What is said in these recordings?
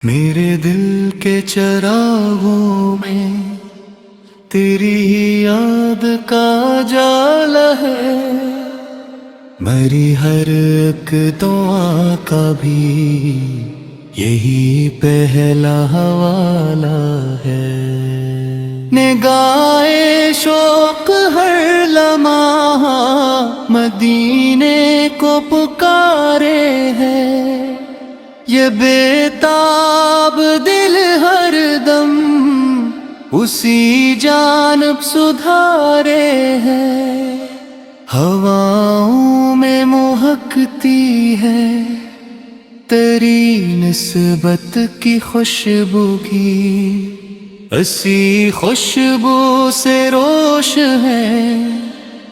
میرے دل کے چراغوں میں تیری ہی یاد کا جالا ہے، میری ہر ایک دعا کا بھی یہی پہلا حوالہ ہے۔ نگاہ شوق ہر لمحہ مدینے کو پکارے ہے، یہ بےتاب دل ہر دم اسی جانب سدھارے ہے۔ ہواؤں میں مہکتی ہے تیری نسبت کی خوشبو کی، اسی خوشبو سے روش ہے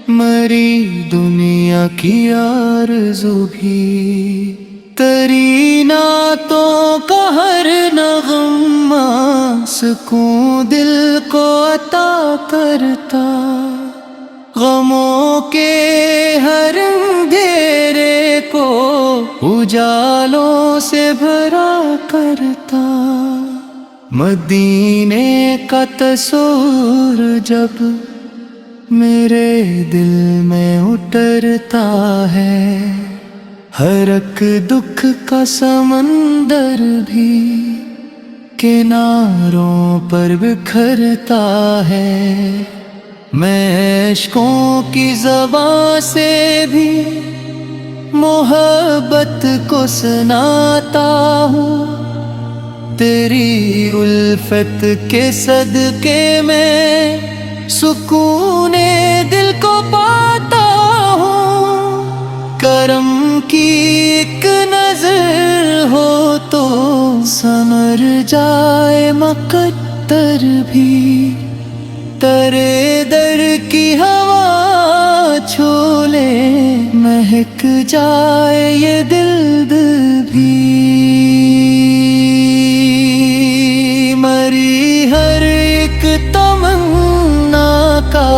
مری دنیا کی آرزو بھی۔ تیری نعتوں کا ہر نغمہ سکون دل کو عطا کرتا، غموں کے ہر اندھیرے کو اجالوں سے بھرا کرتا۔ مدینے کا تصور جب میرے دل میں اترتا ہے، ہر ایک دکھ کا سمندر بھی کناروں پر بکھرتا ہے۔ میں عشقوں کی زبان سے بھی محبت کو سناتا ہوں، تیری الفت کے صدقے میں سکون دل کو پاتا ہوں۔ کرم کی ایک نظر ہو تو سمر جائے مقدر بھی، ترے در کی ہوا چھولے مہک جائے یہ دل بھی۔ مری ہر ایک تمنا کا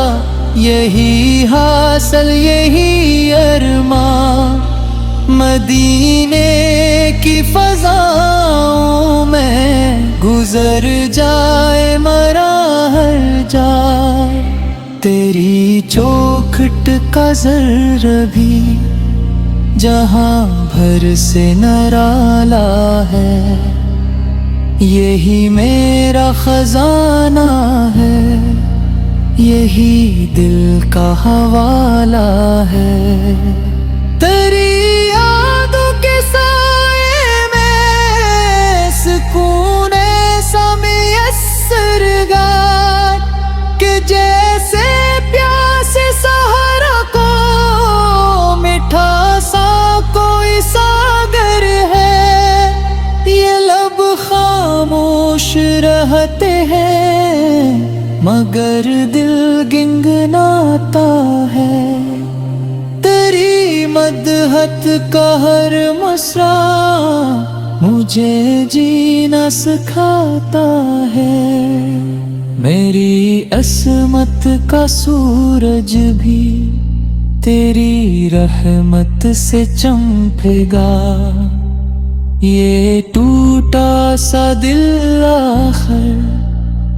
یہی حاصل یہی ارمان، مدینے کی فضاؤں میں گزر جائے مرا ہر جائے۔ تیری چوکھٹ کا ذرہ بھی جہاں بھر سے نرالا ہے، یہی میرا خزانہ ہے، یہی دل کا حوالہ ہے۔ تیری یادوں کے سائے میں سکون ایسا میسر گا کہ جیسے پیاسے صحرا کو میٹھا سا کوئی ساگر ہے۔ یہ لب خاموش رہتے ہیں مگر دل گنگناتا ہے، تیری مدحت کا ہر مصرع مجھے جینا سکھاتا ہے۔ میری عصمت کا سورج بھی تیری رحمت سے چمکے گا، یہ ٹوٹا سا دل آخر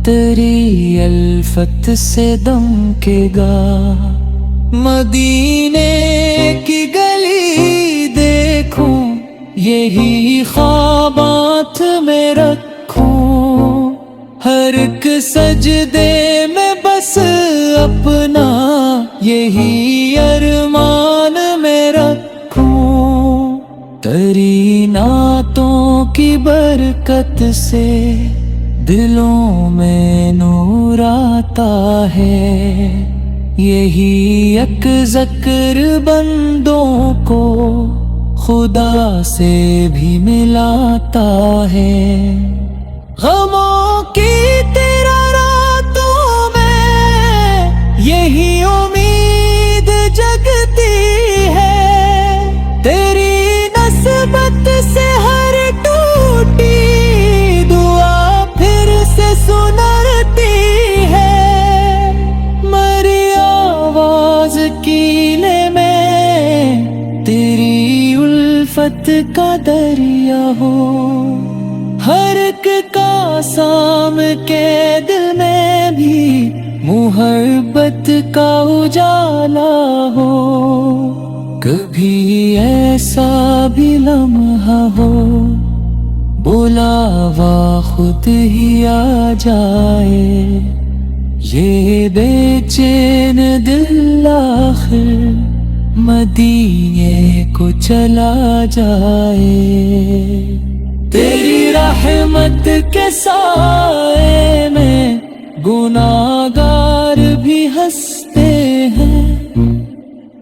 تیری الفت سے دمکے گا۔ مدینے کی گلی دیکھوں یہی خوابات میں رکھوں، ہر ایک سجدے میں بس اپنا یہی ارمان میں رکھوں۔ تیری نعتوں کی برکت سے دلوں میں نور آتا ہے، یہی ایک ذکر بندوں کو خدا سے بھی ملاتا ہے۔ غموں کی تیرا راتوں میں یہی امید جگتی ہے، تیری نسبت سے ہر ٹوٹی دعا پھر سے سنرتی ہے۔ مری آواز کیلے میں تیری الفت کا دریا ہو، ہر عشق کا سام کے دل میں بھی محبت کا اجالا ہو، کبھی ایسا بھی لمحہ ہو بلاوا خود ہی آ جائے، یہ بے چین دل آخر مدینے کو چلا جائے۔ تیری رحمت کے سائے میں گناہگار بھی ہنستے ہیں،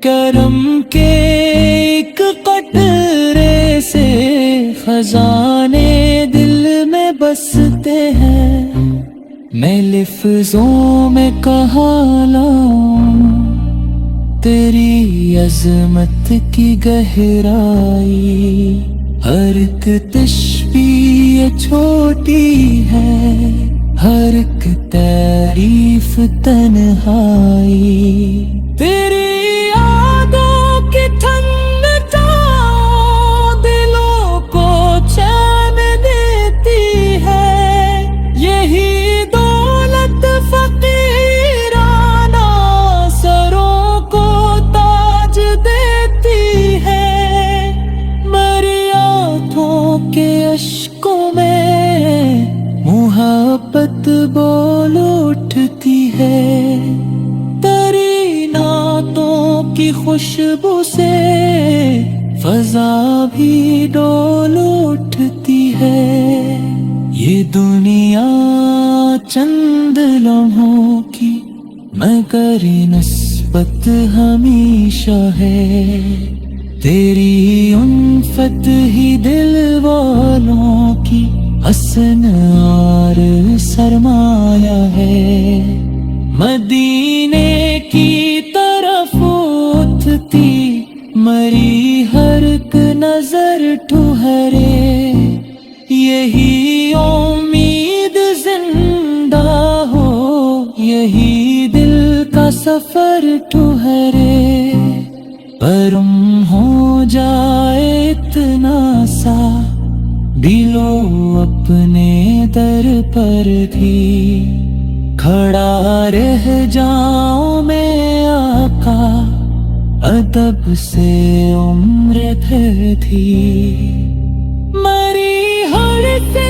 کرم کے ایک قطرے سے خزانے دل میں بستے ہیں، میں لفظوں میں کہاں لاؤں تیری عظمت کی گہرائی، ہر ایک تشبیہ چھوٹی ہے، ہر ایک تعریف تنہائی، تیری یادوں کی ٹھنڈا دلوں کو چین دیتی ہے، یہی دولت فقیرانہ سروں کو تاج دیتی ہے، میری آنکھوں کے اشکوں میں محبت بول اٹھتی ہے، تیری نعتوں کی خوشبو سے فضا بھی ڈول اٹھتی ہے، یہ دنیا چند لمحوں کی مگر نسبت ہمیشہ ہے، تیری الفت ہی دل والوں کی حسن اور سرمایہ ہے، مدینے کی طرف اٹھتی مری ہر ایک نظر ٹھہرے، یہی امید زندہ ہو، یہی دل کا سفر ٹھہرے، پرم ہو جائے اتنا سا بھی لو اپنے در پر بھی، کھڑا رہ جاؤں میں آقا ادب سے عمر بھر تھی، مری ہر سے